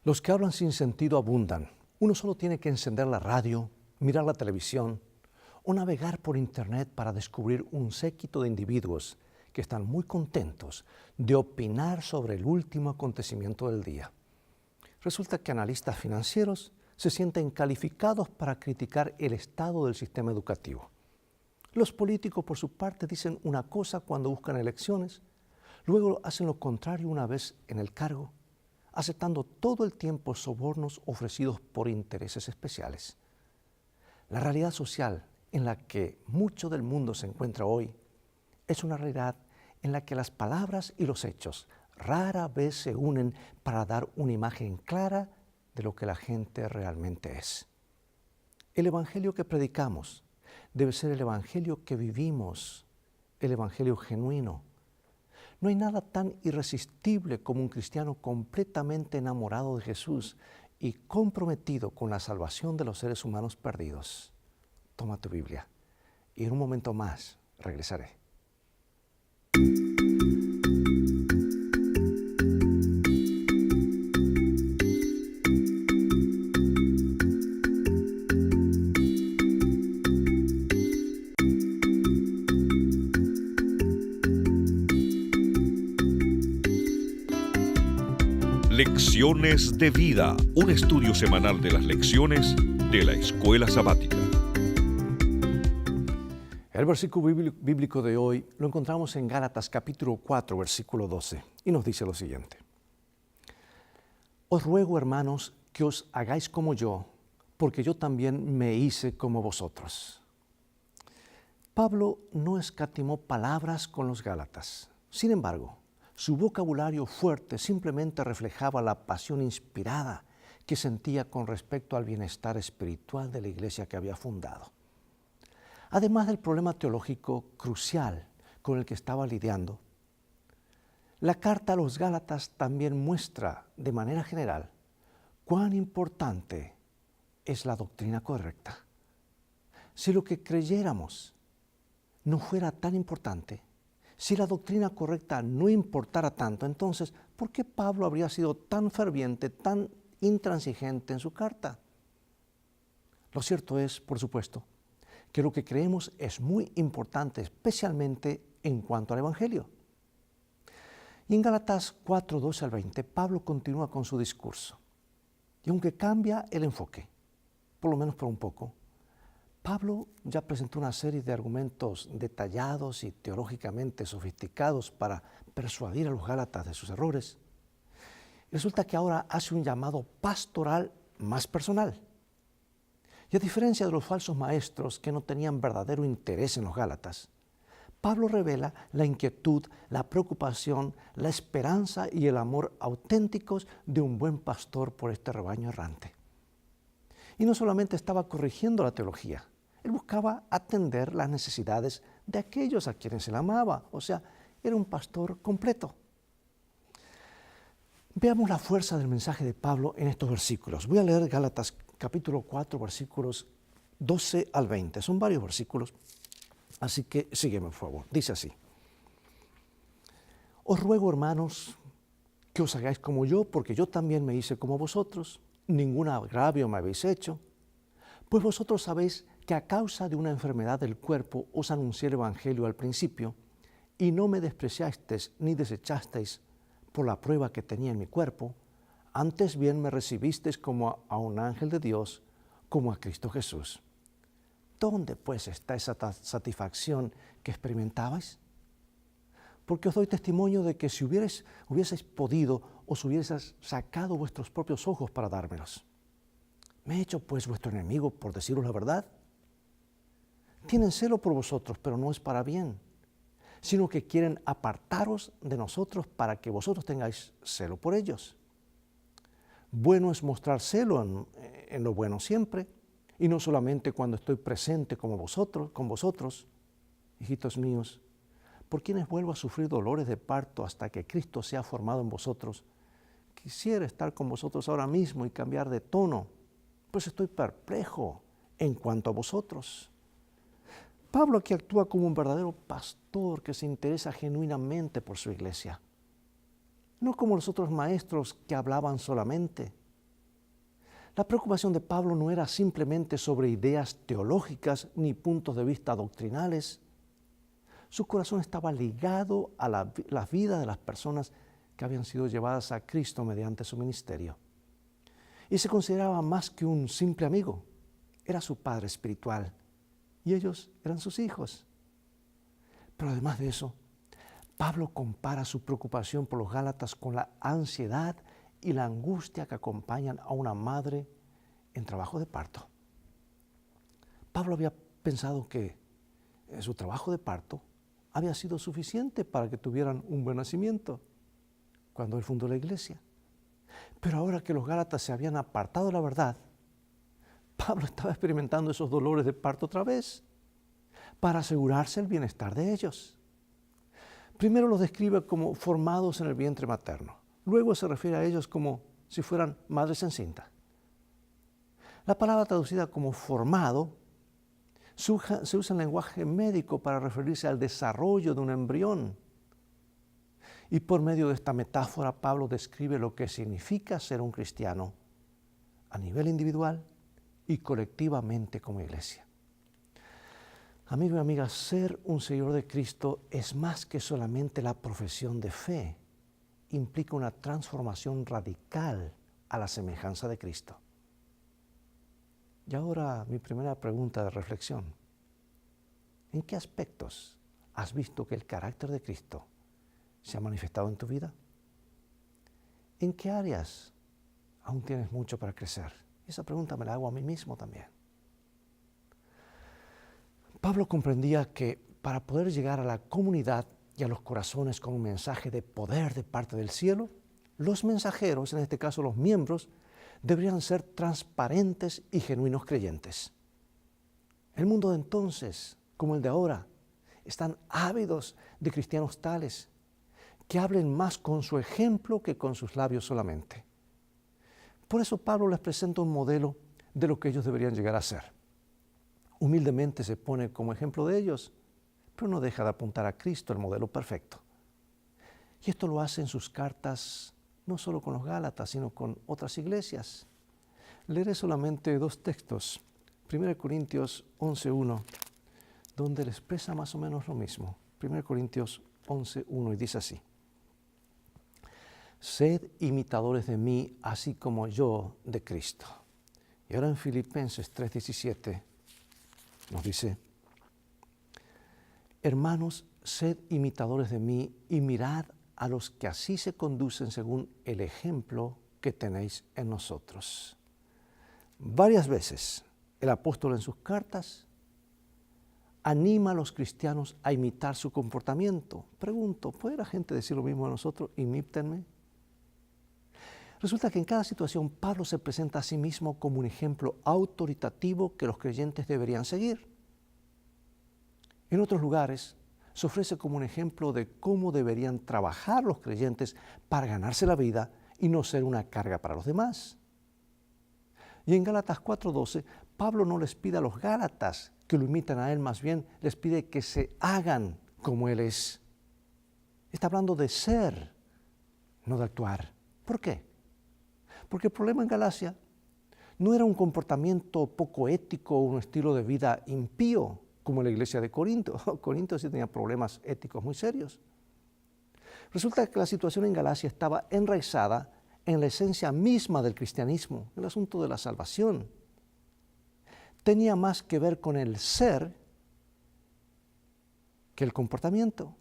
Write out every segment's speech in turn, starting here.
Los que hablan sin sentido abundan. Uno solo tiene que encender la radio, mirar la televisión o navegar por internet para descubrir un séquito de individuos que están muy contentos de opinar sobre el último acontecimiento del día. Resulta que analistas financieros se sienten calificados para criticar el estado del sistema educativo. Los políticos, por su parte, dicen una cosa cuando buscan elecciones, luego hacen lo contrario una vez en el cargo, aceptando todo el tiempo sobornos ofrecidos por intereses especiales. La realidad social en la que mucho del mundo se encuentra hoy es una realidad en la que las palabras y los hechos rara vez se unen para dar una imagen clara de lo que la gente realmente es. El evangelio que predicamos debe ser el evangelio que vivimos, el evangelio genuino. No hay nada tan irresistible como un cristiano completamente enamorado de Jesús y comprometido con la salvación de los seres humanos perdidos. Toma tu Biblia y en un momento más regresaré. Lecciones de Vida, un estudio semanal de las lecciones de la Escuela Sabática. El versículo bíblico de hoy lo encontramos en Gálatas capítulo 4, versículo 12, y nos dice lo siguiente. Os ruego, hermanos, que os hagáis como yo, porque yo también me hice como vosotros. Pablo no escatimó palabras con los Gálatas. Sin embargo, su vocabulario fuerte simplemente reflejaba la pasión inspirada que sentía con respecto al bienestar espiritual de la iglesia que había fundado. Además del problema teológico crucial con el que estaba lidiando, la carta a los Gálatas también muestra de manera general cuán importante es la doctrina correcta. Si lo que creyéramos no fuera tan importante, si la doctrina correcta no importara tanto, entonces, ¿por qué Pablo habría sido tan ferviente, tan intransigente en su carta? Lo cierto es, por supuesto, que lo que creemos es muy importante, especialmente en cuanto al Evangelio. Y en Gálatas 4, 12 al 20, Pablo continúa con su discurso. Y aunque cambia el enfoque, por lo menos por un poco, Pablo ya presentó una serie de argumentos detallados y teológicamente sofisticados para persuadir a los Gálatas de sus errores. Resulta que ahora hace un llamado pastoral más personal. Y a diferencia de los falsos maestros que no tenían verdadero interés en los Gálatas, Pablo revela la inquietud, la preocupación, la esperanza y el amor auténticos de un buen pastor por este rebaño errante. Y no solamente estaba corrigiendo la teología, él buscaba atender las necesidades de aquellos a quienes él amaba. O sea, era un pastor completo. Veamos la fuerza del mensaje de Pablo en estos versículos. Voy a leer Gálatas capítulo 4, versículos 12 al 20. Son varios versículos, así que sígueme, por favor. Dice así. Os ruego, hermanos, que os hagáis como yo, porque yo también me hice como vosotros. Ningún agravio me habéis hecho. Pues vosotros sabéis que a causa de una enfermedad del cuerpo os anuncié el Evangelio al principio, y no me despreciasteis ni desechasteis por la prueba que tenía en mi cuerpo, antes bien me recibisteis como a un ángel de Dios, como a Cristo Jesús. ¿Dónde pues está esa satisfacción que experimentabais? Porque os doy testimonio de que si hubieseis podido, os hubieseis sacado vuestros propios ojos para dármelos. ¿Me he hecho pues vuestro enemigo por deciros la verdad? Tienen celo por vosotros, pero no es para bien, sino que quieren apartaros de nosotros para que vosotros tengáis celo por ellos. Bueno es mostrar celo en lo bueno siempre, y no solamente cuando estoy presente con vosotros, hijitos míos, por quienes vuelvo a sufrir dolores de parto hasta que Cristo sea formado en vosotros. Quisiera estar con vosotros ahora mismo y cambiar de tono, pues estoy perplejo en cuanto a vosotros. Pablo aquí actúa como un verdadero pastor que se interesa genuinamente por su iglesia. No como los otros maestros que hablaban solamente, La preocupación de Pablo no era simplemente sobre ideas teológicas ni puntos de vista doctrinales. Su corazón estaba ligado a la vida de las personas que habían sido llevadas a Cristo mediante su ministerio. Y se consideraba más que un simple amigo. Era su padre espiritual y ellos eran sus hijos. Pero además de eso, Pablo compara su preocupación por los Gálatas con la ansiedad y la angustia que acompañan a una madre en trabajo de parto. Pablo había pensado que su trabajo de parto había sido suficiente para que tuvieran un buen nacimiento cuando él fundó la iglesia. Pero ahora que los Gálatas se habían apartado de la verdad, Pablo estaba experimentando esos dolores de parto otra vez para asegurarse el bienestar de ellos. Primero los describe como formados en el vientre materno. Luego se refiere a ellos como si fueran madres encintas. La palabra traducida como formado se usa en lenguaje médico para referirse al desarrollo de un embrión. Y por medio de esta metáfora, Pablo describe lo que significa ser un cristiano a nivel individual y colectivamente como iglesia. Amigo y amiga, ser un seguidor de Cristo es más que solamente la profesión de fe. Implica una transformación radical a la semejanza de Cristo. Y ahora mi primera pregunta de reflexión. ¿En qué aspectos has visto que el carácter de Cristo se ha manifestado en tu vida? ¿En qué áreas aún tienes mucho para crecer? Esa pregunta me la hago a mí mismo también. Pablo comprendía que para poder llegar a la comunidad y a los corazones con un mensaje de poder de parte del cielo, los mensajeros, en este caso los miembros, deberían ser transparentes y genuinos creyentes. El mundo de entonces, como el de ahora, están ávidos de cristianos tales que hablen más con su ejemplo que con sus labios solamente. Por eso Pablo les presenta un modelo de lo que ellos deberían llegar a ser. Humildemente se pone como ejemplo de ellos, pero no deja de apuntar a Cristo, el modelo perfecto. Y esto lo hace en sus cartas, no solo con los Gálatas, sino con otras iglesias. Leeré solamente dos textos. 1 Corintios 11:1, donde él expresa más o menos lo mismo. 1 Corintios 11:1 y dice así: Sed imitadores de mí, así como yo de Cristo. Y ahora en Filipenses 3:17 nos dice: Hermanos, sed imitadores de mí y mirad a los que así se conducen según el ejemplo que tenéis en nosotros. Varias veces el apóstol en sus cartas anima a los cristianos a imitar su comportamiento. Pregunto, ¿puede la gente decir lo mismo de nosotros? Imítenme. Resulta que en cada situación Pablo se presenta a sí mismo como un ejemplo autoritativo que los creyentes deberían seguir. En otros lugares se ofrece como un ejemplo de cómo deberían trabajar los creyentes para ganarse la vida y no ser una carga para los demás. Y en Gálatas 4:12, Pablo no les pide a los Gálatas que lo imitan a él, más bien les pide que se hagan como él es. Está hablando de ser, no de actuar. ¿Por qué? Porque el problema en Galacia no era un comportamiento poco ético o un estilo de vida impío, como la iglesia de Corinto. Corinto sí tenía problemas éticos muy serios. Resulta que la situación en Galacia estaba enraizada en la esencia misma del cristianismo, el asunto de la salvación. Tenía más que ver con el ser que el comportamiento.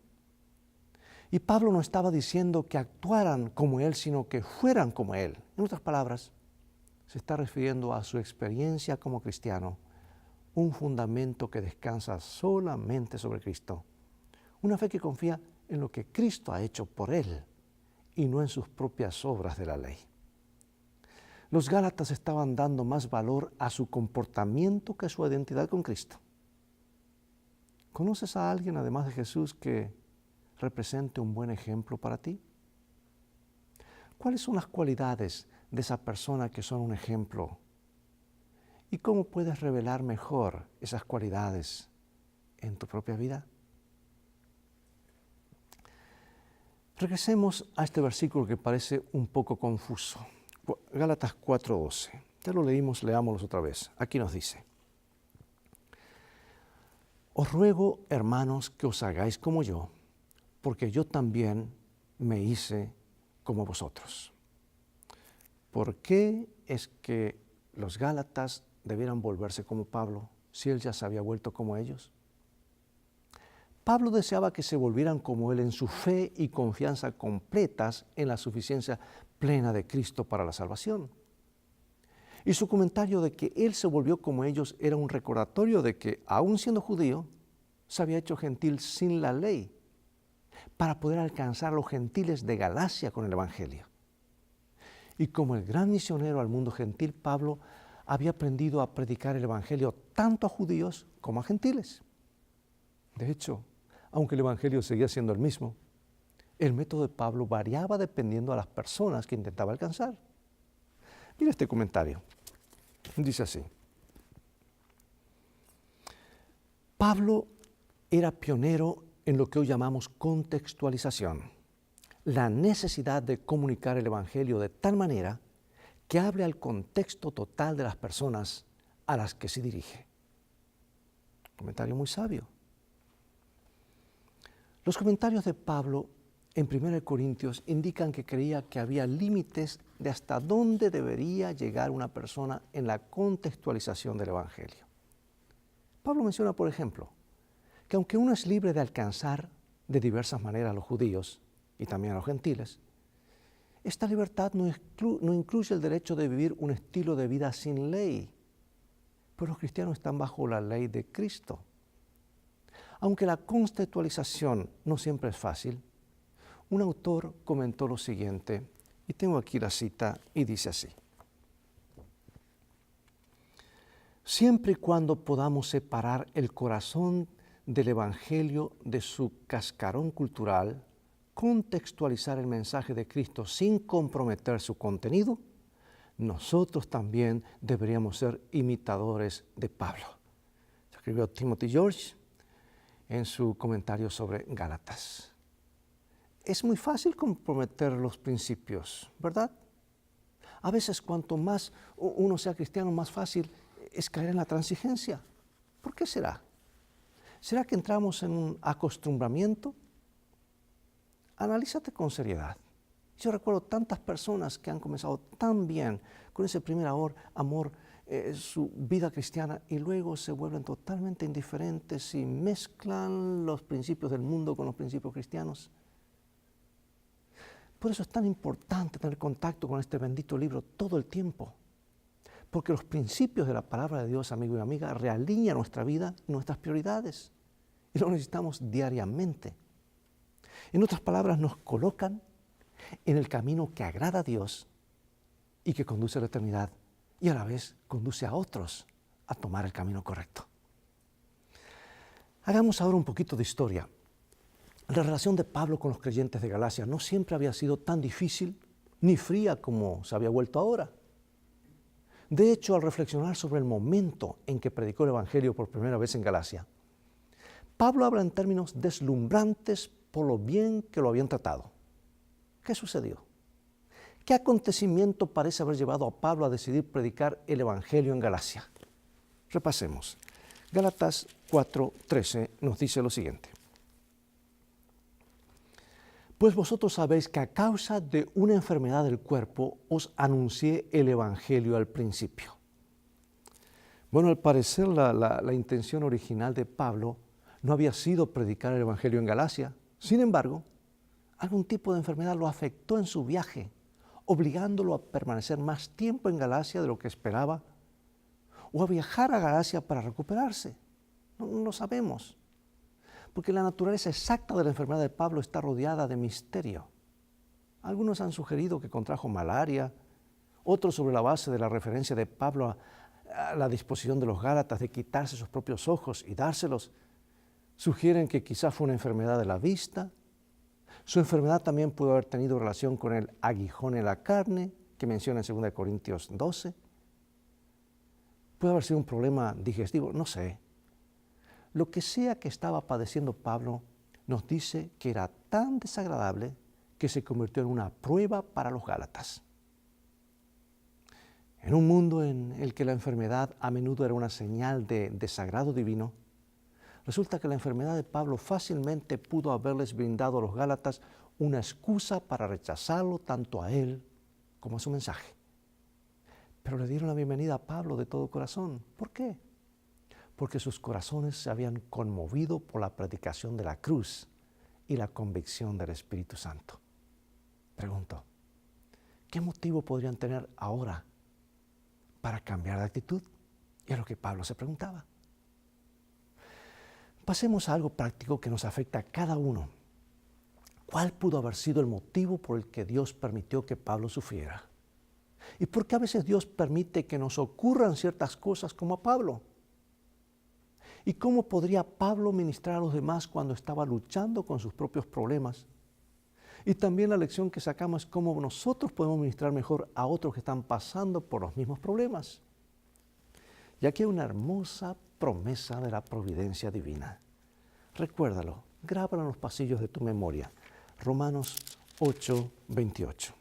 Y Pablo no estaba diciendo que actuaran como él, sino que fueran como él. En otras palabras, se está refiriendo a su experiencia como cristiano, un fundamento que descansa solamente sobre Cristo, una fe que confía en lo que Cristo ha hecho por él y no en sus propias obras de la ley. Los Gálatas estaban dando más valor a su comportamiento que a su identidad con Cristo. ¿Conoces a alguien, además de Jesús, que represente un buen ejemplo para ti? ¿Cuáles son las cualidades de esa persona que son un ejemplo? ¿Y cómo puedes revelar mejor esas cualidades en tu propia vida? Regresemos a este versículo que parece un poco confuso. Gálatas 4:12. Ya lo leímos, leámoslos otra vez. Aquí nos dice: os ruego, hermanos, que os hagáis como yo, porque yo también me hice como vosotros. ¿Por qué es que los Gálatas debieran volverse como Pablo si él ya se había vuelto como ellos? Pablo deseaba que se volvieran como él en su fe y confianza completas en la suficiencia plena de Cristo para la salvación. Y su comentario de que él se volvió como ellos era un recordatorio de que, aun siendo judío, se había hecho gentil sin la ley para poder alcanzar a los gentiles de Galacia con el Evangelio. Y como el gran misionero al mundo gentil, Pablo había aprendido a predicar el Evangelio tanto a judíos como a gentiles. De hecho, aunque el Evangelio seguía siendo el mismo, el método de Pablo variaba dependiendo de las personas que intentaba alcanzar. Mira este comentario. Dice así: Pablo era pionero en lo que hoy llamamos contextualización, la necesidad de comunicar el Evangelio de tal manera que hable al contexto total de las personas a las que se dirige. Comentario muy sabio. Los comentarios de Pablo en 1 Corintios indican que creía que había límites de hasta dónde debería llegar una persona en la contextualización del Evangelio. Pablo menciona, por ejemplo, que aunque uno es libre de alcanzar de diversas maneras a los judíos y también a los gentiles, esta libertad no incluye el derecho de vivir un estilo de vida sin ley, pues los cristianos están bajo la ley de Cristo. Aunque la contextualización no siempre es fácil, un autor comentó lo siguiente, y tengo aquí la cita, y dice así: siempre y cuando podamos separar el corazón del Evangelio de su cascarón cultural, contextualizar el mensaje de Cristo sin comprometer su contenido, nosotros también deberíamos ser imitadores de Pablo. Escribió Timothy George en su comentario sobre Gálatas. Es muy fácil comprometer los principios, ¿verdad? A veces cuanto más uno sea cristiano, más fácil es caer en la transigencia. ¿Por qué será? ¿Será que entramos en un acostumbramiento? Analízate con seriedad. Yo recuerdo tantas personas que han comenzado tan bien con ese primer amor, su vida cristiana, y luego se vuelven totalmente indiferentes y mezclan los principios del mundo con los principios cristianos. Por eso es tan importante tener contacto con este bendito libro todo el tiempo, porque los principios de la palabra de Dios, amigo y amiga, realinean nuestra vida y nuestras prioridades, y lo necesitamos diariamente. En otras palabras, nos colocan en el camino que agrada a Dios y que conduce a la eternidad, y a la vez conduce a otros a tomar el camino correcto. Hagamos ahora un poquito de historia. La relación de Pablo con los creyentes de Galacia no siempre había sido tan difícil ni fría como se había vuelto ahora. De hecho, al reflexionar sobre el momento en que predicó el Evangelio por primera vez en Galacia, Pablo habla en términos deslumbrantes por lo bien que lo habían tratado. ¿Qué sucedió? ¿Qué acontecimiento parece haber llevado a Pablo a decidir predicar el Evangelio en Galacia? Repasemos. Gálatas 4:13 nos dice lo siguiente: pues vosotros sabéis que a causa de una enfermedad del cuerpo os anuncié el Evangelio al principio. Bueno, al parecer la intención original de Pablo no había sido predicar el Evangelio en Galacia. Sin embargo, algún tipo de enfermedad lo afectó en su viaje, obligándolo a permanecer más tiempo en Galacia de lo que esperaba, o a viajar a Galacia para recuperarse. No lo sabemos, porque la naturaleza exacta de la enfermedad de Pablo está rodeada de misterio. Algunos han sugerido que contrajo malaria, otros sobre la base de la referencia de Pablo a la disposición de los Gálatas de quitarse sus propios ojos y dárselos, sugieren que quizás fue una enfermedad de la vista. Su enfermedad también pudo haber tenido relación con el aguijón en la carne, que menciona en 2 Corintios 12. Puede haber sido un problema digestivo, no sé. Lo que sea que estaba padeciendo Pablo nos dice que era tan desagradable que se convirtió en una prueba para los Gálatas. En un mundo en el que la enfermedad a menudo era una señal de desagrado divino, resulta que la enfermedad de Pablo fácilmente pudo haberles brindado a los Gálatas una excusa para rechazarlo tanto a él como a su mensaje. Pero le dieron la bienvenida a Pablo de todo corazón. ¿Por qué? Porque sus corazones se habían conmovido por la predicación de la cruz y la convicción del Espíritu Santo. Pregunto, ¿qué motivo podrían tener ahora para cambiar de actitud? Y es lo que Pablo se preguntaba. Pasemos a algo práctico que nos afecta a cada uno. ¿Cuál pudo haber sido el motivo por el que Dios permitió que Pablo sufriera? ¿Y por qué a veces Dios permite que nos ocurran ciertas cosas como a Pablo? ¿Y cómo podría Pablo ministrar a los demás cuando estaba luchando con sus propios problemas? Y también la lección que sacamos es cómo nosotros podemos ministrar mejor a otros que están pasando por los mismos problemas. Y aquí hay una hermosa promesa de la providencia divina. Recuérdalo, grábalo en los pasillos de tu memoria. Romanos 8:28.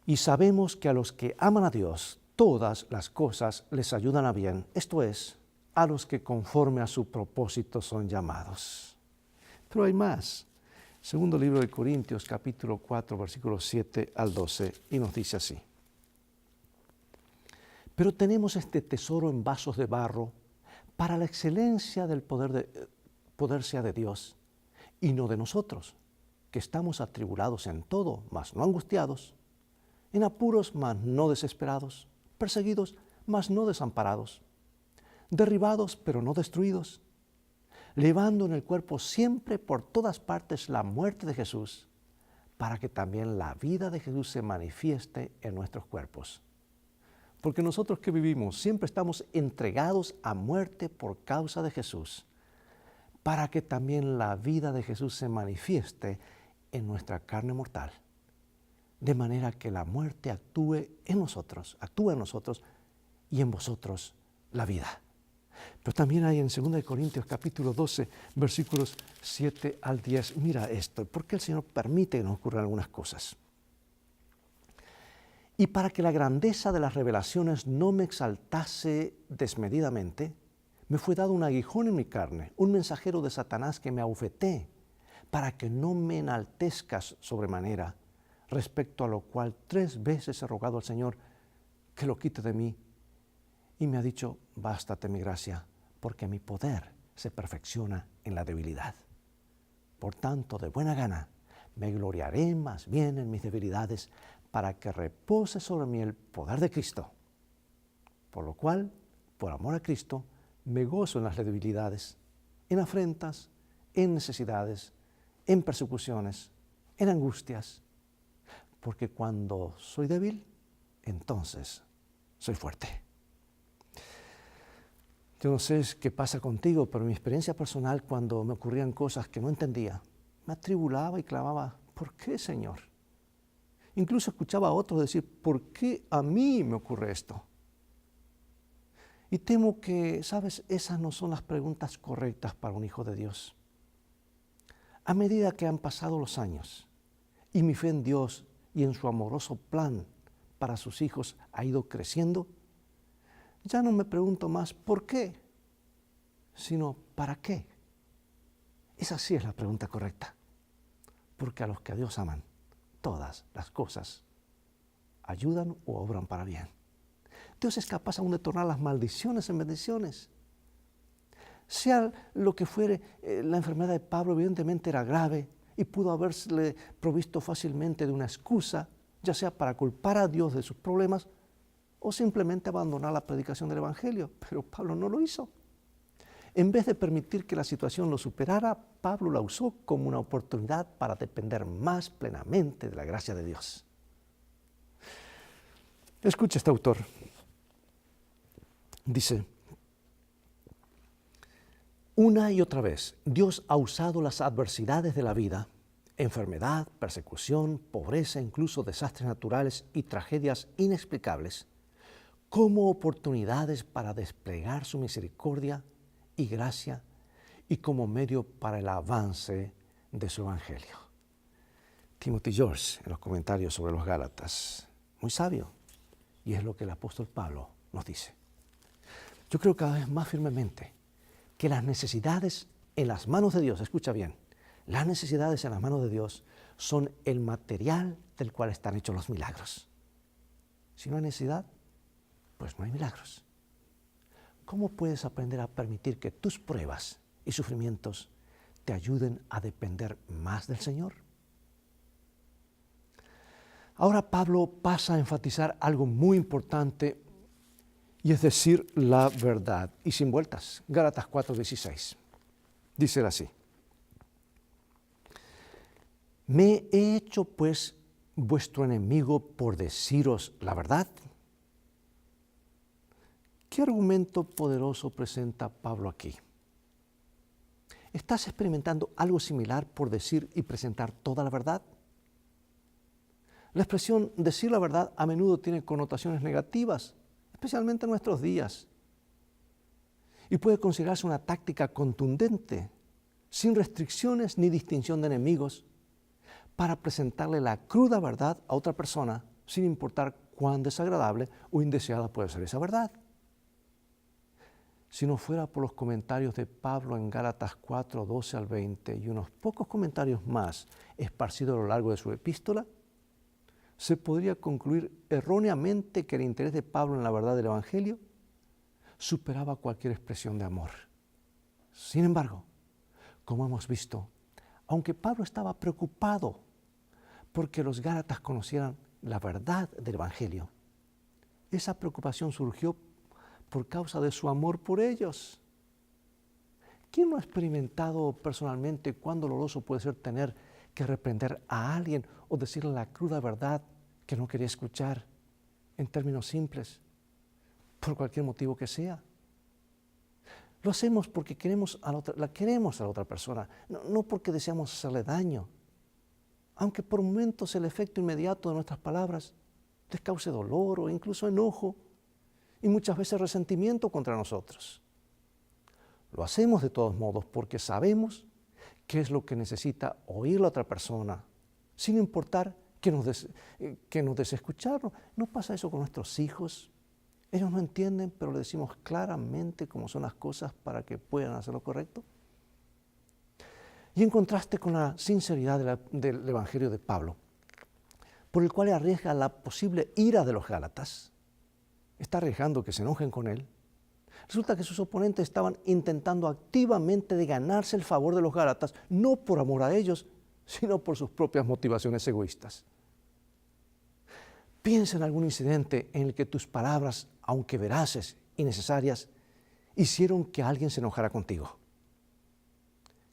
Y sabemos que a los que aman a Dios, todas las cosas les ayudan a bien, esto es, a los que conforme a su propósito son llamados. Pero hay más. Segundo libro de Corintios, capítulo 4, versículos 7 al 12, y nos dice así. Pero tenemos este tesoro en vasos de barro, para la excelencia del poder sea de Dios, y no de nosotros, que estamos atribulados en todo, mas no angustiados, en apuros, mas no desesperados, perseguidos, mas no desamparados, derribados, pero no destruidos, llevando en el cuerpo siempre por todas partes la muerte de Jesús, para que también la vida de Jesús se manifieste en nuestros cuerpos. Porque nosotros que vivimos siempre estamos entregados a muerte por causa de Jesús, para que también la vida de Jesús se manifieste en nuestra carne mortal. De manera que la muerte actúa en nosotros y en vosotros la vida. Pero también hay en 2 Corintios capítulo 12, versículos 7 al 10. Mira esto, porque el Señor permite que nos ocurran algunas cosas. Y para que la grandeza de las revelaciones no me exaltase desmedidamente, me fue dado un aguijón en mi carne, un mensajero de Satanás que me abofeté, para que no me enaltezcas sobremanera, respecto a lo cual 3 veces he rogado al Señor que lo quite de mí. Y me ha dicho, bástate mi gracia, porque mi poder se perfecciona en la debilidad. Por tanto, de buena gana, me gloriaré más bien en mis debilidades, para que repose sobre mí el poder de Cristo. Por lo cual, por amor a Cristo, me gozo en las debilidades, en afrentas, en necesidades, en persecuciones, en angustias, porque cuando soy débil, entonces soy fuerte. Yo no sé qué pasa contigo, pero en mi experiencia personal, cuando me ocurrían cosas que no entendía, me atribulaba y clamaba, ¿por qué, Señor? Incluso escuchaba a otros decir, ¿por qué a mí me ocurre esto? Y temo que, ¿sabes? Esas no son las preguntas correctas para un hijo de Dios. A medida que han pasado los años y mi fe en Dios y en su amoroso plan para sus hijos ha ido creciendo, ya no me pregunto más ¿por qué?, sino ¿para qué? Esa sí es la pregunta correcta. Porque a los que a Dios aman, todas las cosas ayudan o obran para bien. Dios es capaz aún de tornar las maldiciones en bendiciones. Sea lo que fuere, la enfermedad de Pablo evidentemente era grave y pudo haberse provisto fácilmente de una excusa, ya sea para culpar a Dios de sus problemas o simplemente abandonar la predicación del Evangelio. Pero Pablo no lo hizo. En vez de permitir que la situación lo superara, Pablo la usó como una oportunidad para depender más plenamente de la gracia de Dios. Escucha este autor. Dice, una y otra vez, Dios ha usado las adversidades de la vida, enfermedad, persecución, pobreza, incluso desastres naturales y tragedias inexplicables, como oportunidades para desplegar su misericordia y gracia y como medio para el avance de su evangelio. Timothy George, en los comentarios sobre los Gálatas, muy sabio. Y es lo que el apóstol Pablo nos dice. Yo creo cada vez más firmemente que las necesidades en las manos de Dios, escucha bien, las necesidades en las manos de Dios son el material del cual están hechos los milagros. Si no hay necesidad, pues no hay milagros. ¿Cómo puedes aprender a permitir que tus pruebas y sufrimientos te ayuden a depender más del Señor? Ahora Pablo pasa a enfatizar algo muy importante, y es decir, la verdad, y sin vueltas. Gálatas 4:16. Dice así: ¿me he hecho pues vuestro enemigo por deciros la verdad? ¿Qué argumento poderoso presenta Pablo aquí? ¿Estás experimentando algo similar por decir y presentar toda la verdad? La expresión decir la verdad a menudo tiene connotaciones negativas, especialmente en nuestros días, y puede considerarse una táctica contundente, sin restricciones ni distinción de enemigos, para presentarle la cruda verdad a otra persona, sin importar cuán desagradable o indeseada puede ser esa verdad. Si no fuera por los comentarios de Pablo en Gálatas 4:12 al 20 y unos pocos comentarios más esparcidos a lo largo de su epístola, se podría concluir erróneamente que el interés de Pablo en la verdad del Evangelio superaba cualquier expresión de amor. Sin embargo, como hemos visto, aunque Pablo estaba preocupado porque los gálatas conocieran la verdad del Evangelio, esa preocupación surgió por causa de su amor por ellos. ¿Quién no ha experimentado personalmente cuán doloroso puede ser tener que reprender a alguien o decirle la cruda verdad que no quería escuchar en términos simples, por cualquier motivo que sea? Lo hacemos porque la queremos a la otra persona, no porque deseamos hacerle daño, aunque por momentos el efecto inmediato de nuestras palabras les cause dolor o incluso enojo y muchas veces resentimiento contra nosotros. Lo hacemos de todos modos porque sabemos qué es lo que necesita oír la otra persona, sin importar que nos desee escucharnos. ¿No pasa eso con nuestros hijos? Ellos no entienden, pero le decimos claramente cómo son las cosas para que puedan hacer lo correcto. Y en contraste con la sinceridad del Evangelio de Pablo, por el cual arriesga la posible ira de los gálatas, está arriesgando que se enojen con él. Resulta que sus oponentes estaban intentando activamente de ganarse el favor de los gálatas, no por amor a ellos, sino por sus propias motivaciones egoístas. Piensa en algún incidente en el que tus palabras, aunque veraces y necesarias, hicieron que alguien se enojara contigo.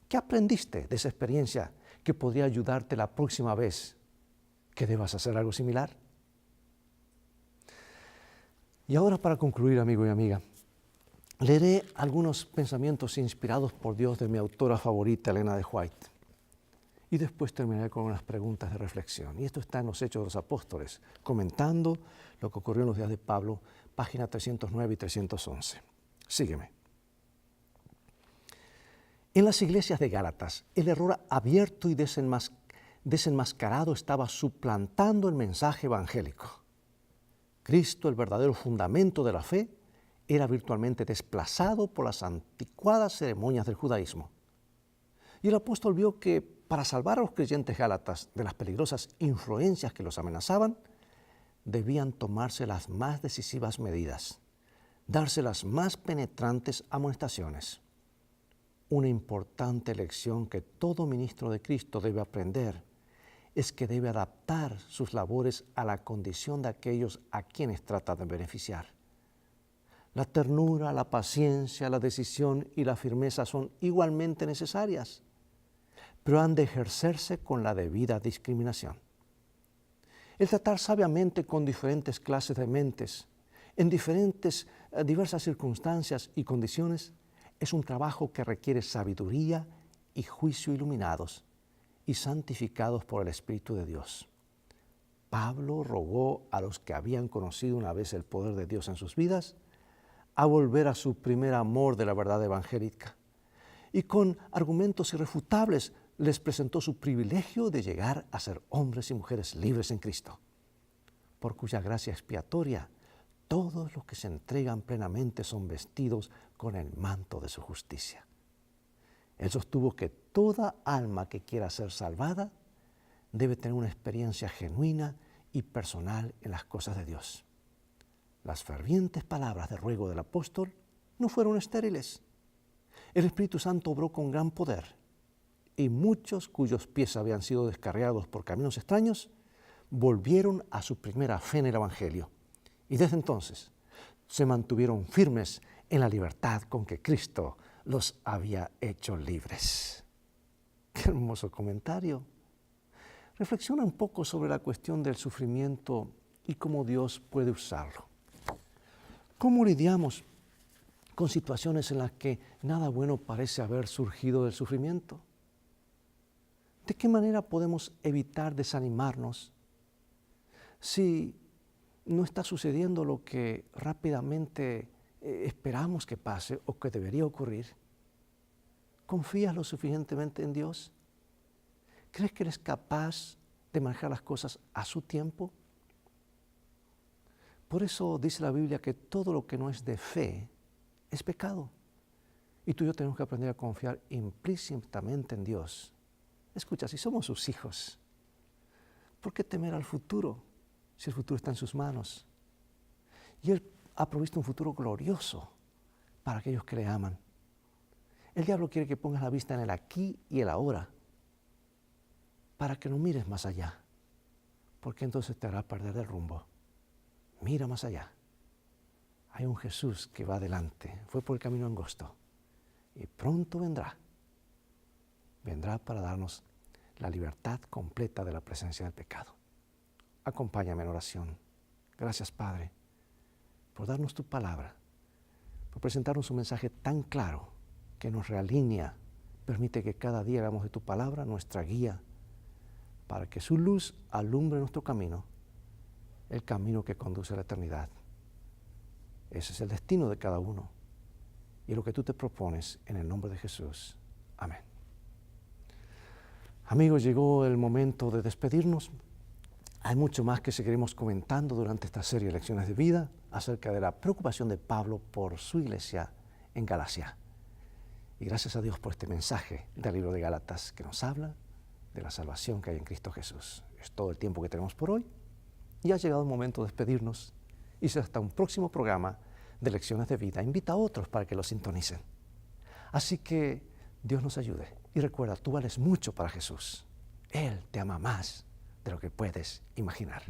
¿Qué aprendiste de esa experiencia que podría ayudarte la próxima vez que debas hacer algo similar? Y ahora, para concluir, amigo y amiga, leeré algunos pensamientos inspirados por Dios de mi autora favorita, Elena de White. Y después terminaré con unas preguntas de reflexión. Y esto está en los Hechos de los Apóstoles, comentando lo que ocurrió en los días de Pablo, páginas 309 y 311. Sígueme. En las iglesias de Gálatas, el error abierto y desenmascarado estaba suplantando el mensaje evangélico. Cristo, el verdadero fundamento de la fe, era virtualmente desplazado por las anticuadas ceremonias del judaísmo. Y el apóstol vio que para salvar a los creyentes gálatas de las peligrosas influencias que los amenazaban, debían tomarse las más decisivas medidas, darse las más penetrantes amonestaciones. Una importante lección que todo ministro de Cristo debe aprender es que debe adaptar sus labores a la condición de aquellos a quienes trata de beneficiar. La ternura, la paciencia, la decisión y la firmeza son igualmente necesarias, pero han de ejercerse con la debida discriminación. El tratar sabiamente con diferentes clases de mentes, en diversas circunstancias y condiciones, es un trabajo que requiere sabiduría y juicio iluminados y santificados por el Espíritu de Dios. Pablo rogó a los que habían conocido una vez el poder de Dios en sus vidas a volver a su primer amor de la verdad evangélica, y con argumentos irrefutables les presentó su privilegio de llegar a ser hombres y mujeres libres en Cristo. por cuya gracia expiatoria todos los que se entregan plenamente son vestidos con el manto de su justicia. Él sostuvo que toda alma que quiera ser salvada debe tener una experiencia genuina y personal en las cosas de Dios. Las fervientes palabras de ruego del apóstol no fueron estériles. El Espíritu Santo obró con gran poder y muchos cuyos pies habían sido descarriados por caminos extraños volvieron a su primera fe en el Evangelio y desde entonces se mantuvieron firmes en la libertad con que Cristo los había hecho libres. Qué hermoso comentario. Reflexiona un poco sobre la cuestión del sufrimiento y cómo Dios puede usarlo. ¿Cómo lidiamos con situaciones en las que nada bueno parece haber surgido del sufrimiento? ¿De qué manera podemos evitar desanimarnos si no está sucediendo lo que rápidamente esperamos que pase o que debería ocurrir? ¿Confías lo suficientemente en Dios? ¿Crees que eres capaz de manejar las cosas a su tiempo? Por eso dice la Biblia que todo lo que no es de fe es pecado. Y tú y yo tenemos que aprender a confiar implícitamente en Dios. Escucha, si somos sus hijos, ¿por qué temer al futuro si el futuro está en sus manos? Y Él ha provisto un futuro glorioso para aquellos que le aman. El diablo quiere que pongas la vista en el aquí y el ahora, para que no mires más allá, porque entonces te hará perder el rumbo. Mira más allá. Hay un Jesús que va adelante, fue por el camino angosto y pronto vendrá. Vendrá para darnos la libertad completa de la presencia del pecado. Acompáñame en oración. Gracias, Padre, por darnos tu palabra, por presentarnos un mensaje tan claro que nos realinea. Permite que cada día hagamos de tu palabra nuestra guía para que su luz alumbre nuestro camino, el camino que conduce a la eternidad. Ese es el destino de cada uno y lo que tú te propones en el nombre de Jesús. Amén. Amigos, llegó el momento de despedirnos. Hay mucho más que seguiremos comentando durante esta serie de lecciones de vida acerca de la preocupación de Pablo por su iglesia en Galacia. Y gracias a Dios por este mensaje del libro de Gálatas que nos habla de la salvación que hay en Cristo Jesús. Es todo el tiempo que tenemos por hoy y ha llegado el momento de despedirnos y será hasta un próximo programa de Lecciones de Vida. Invita a otros para que lo sintonicen. Así que Dios nos ayude y recuerda, tú vales mucho para Jesús. Él te ama más de lo que puedes imaginar.